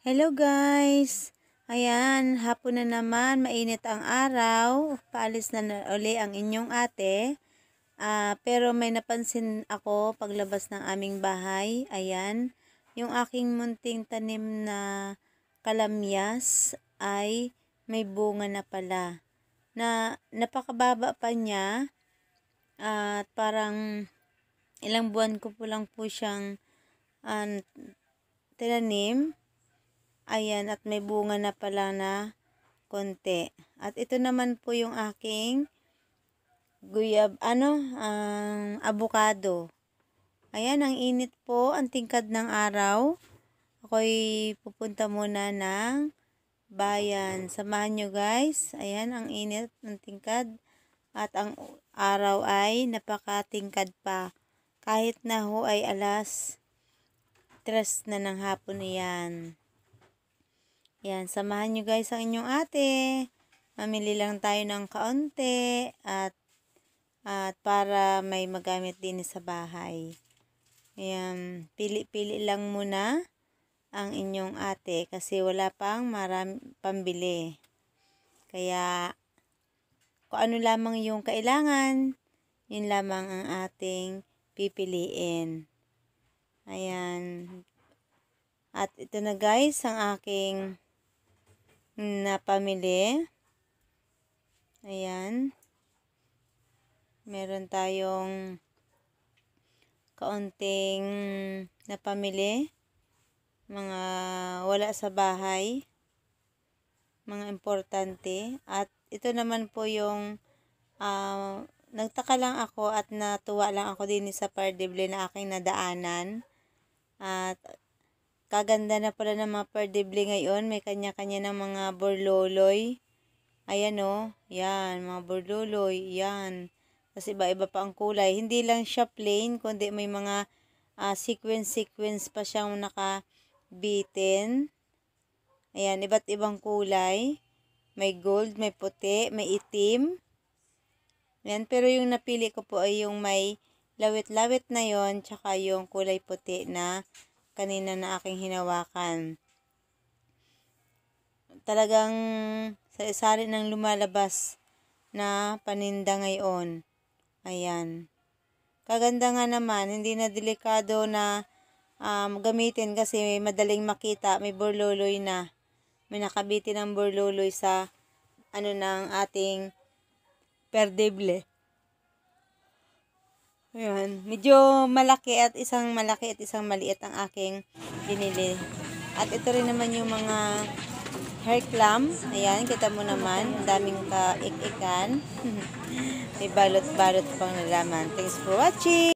Hello guys! Ayan, hapon na naman, mainit ang araw. Paalis na uli ang inyong ate. Pero may napansin ako paglabas ng aming bahay. Ayan, yung aking munting tanim na kalamyas ay may bunga na pala. Napakababa pa niya at parang ilang buwan ko po lang po siyang tinanim. Ayan, at may bunga na pala na konti. At ito naman po yung aking avocado. Ayan, ang init po, ang tingkad ng araw. Ako'y pupunta muna ng bayan. Samahan nyo guys. Ayan, ang init ng tingkad. At ang araw ay napakatingkad pa. Kahit na ho ay alas 3 na ng hapon yan. Yan, samahan nyo guys ang inyong ate. Mamili lang tayo ng kaunti at para may magamit din sa bahay. Ayan, pili-pili lang muna ang inyong ate kasi wala pang marami pambili. Kaya kung ano lamang yung kailangan, yun lamang ang ating pipiliin. Ayan. At ito na guys ang aking napamili. Ayan. Meron tayong kaunting napamili. Mga wala sa bahay. Mga importante. At ito naman po yung nagtaka lang ako at natuwa lang ako din sa Pardible na aking nadaanan. At kaganda na pala ng mga Pardible ngayon. May kanya-kanya ng mga borloloy. Ayan o. Yan. Mga borloloy. Yan. Kasi iba-iba pa ang kulay. Hindi lang siya plain. Kundi may mga sequence pa siyang nakabitin. Ayan. Iba't ibang kulay. May gold, may puti, may itim. Ayan. Pero yung napili ko po ay yung may lawit-lawit na yon. Tsaka yung kulay puti na kanina na aking hinawakan. Talagang sari-sari ng lumalabas na paninda ngayon. Ayan. Kaganda nga naman, hindi na delikado na gamitin kasi madaling makita, may borloloy na. May nakabitin ng borloloy sa ng ating Pardible. Ayan, medyo malaki at isang maliit ang aking binili. At ito rin naman yung mga hair clam. Ayan, kita mo naman, ang daming ka-ik-ikan. May balot-balot pang nalaman. Thanks for watching!